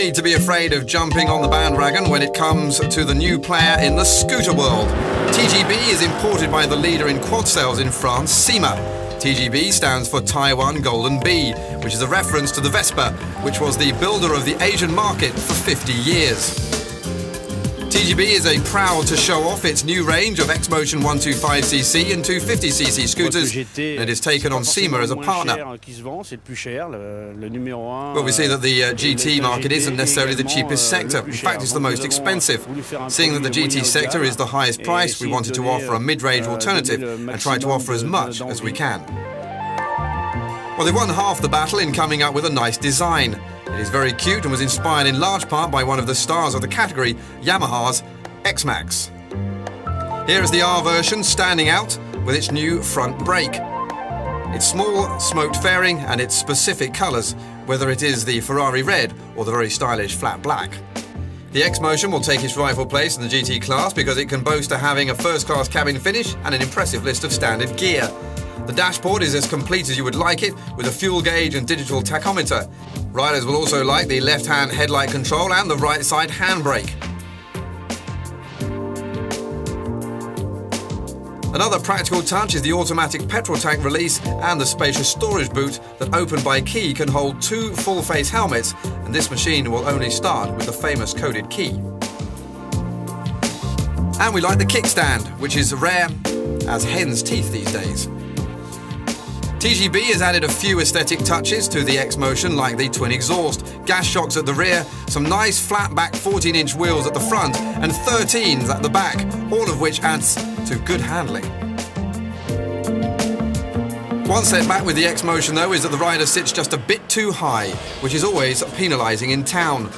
need to be afraid of jumping on the bandwagon when it comes to the new player in the scooter world. TGB is imported by the leader in quad sales in France, Syma. TGB stands for Taiwan Golden Bee, which is a reference to the Vespa, which was the builder of the Asian market for 50 years. TGB is proud to show off its new range of X-motion 125cc and 250cc scooters, and it is taken on Syma as a partner. But we see that the GT market isn't necessarily the cheapest sector. In fact, it's the most expensive. Seeing that the GT sector is the highest price, we wanted to offer a mid-range alternative and try to offer as much as we can. Well, they won half the battle in coming up with a nice design. It is very cute and was inspired in large part by one of the stars of the category, Yamaha's X-Max. Here is the R version standing out with its new front brake. Its small, smoked fairing and its specific colours, whether it is the Ferrari red or the very stylish flat black. The X-motion will take its rightful place in the GT class because it can boast of having a first-class cabin finish and an impressive list of standard gear. The dashboard is as complete as you would like it, with a fuel gauge and digital tachometer. Riders will also like the left-hand headlight control and the right-side handbrake. Another practical touch is the automatic petrol tank release and the spacious storage boot that, opened by key, can hold 2 full-face helmets, and this machine will only start with the famous coded key. And we like the kickstand, which is rare as hen's teeth these days. TGB has added a few aesthetic touches to the X-motion, like the twin exhaust, gas shocks at the rear, some nice flat-back 14-inch wheels at the front, and 13s at the back, all of which adds to good handling. One setback with the X-motion, though, is that the rider sits just a bit too high, which is always penalising in town.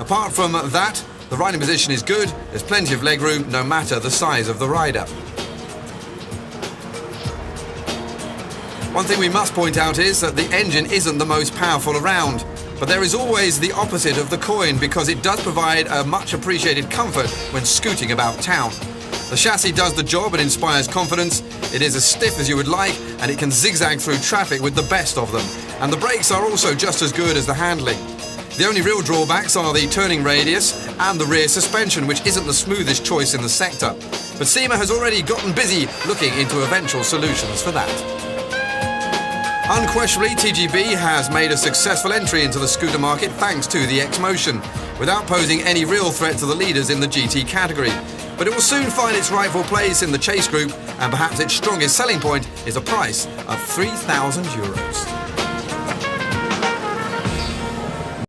Apart from that, the riding position is good, there's plenty of legroom, no matter the size of the rider. One thing we must point out is that the engine isn't the most powerful around, but there is always the opposite of the coin because it does provide a much appreciated comfort when scooting about town. The chassis does the job and inspires confidence. It is as stiff as you would like, and it can zigzag through traffic with the best of them. And the brakes are also just as good as the handling. The only real drawbacks are the turning radius and the rear suspension, which isn't the smoothest choice in the sector. But Syma has already gotten busy looking into eventual solutions for that. Unquestionably, TGB has made a successful entry into the scooter market thanks to the X-motion, without posing any real threat to the leaders in the GT category. But it will soon find its rightful place in the chase group, and perhaps its strongest selling point is a price of €3,000.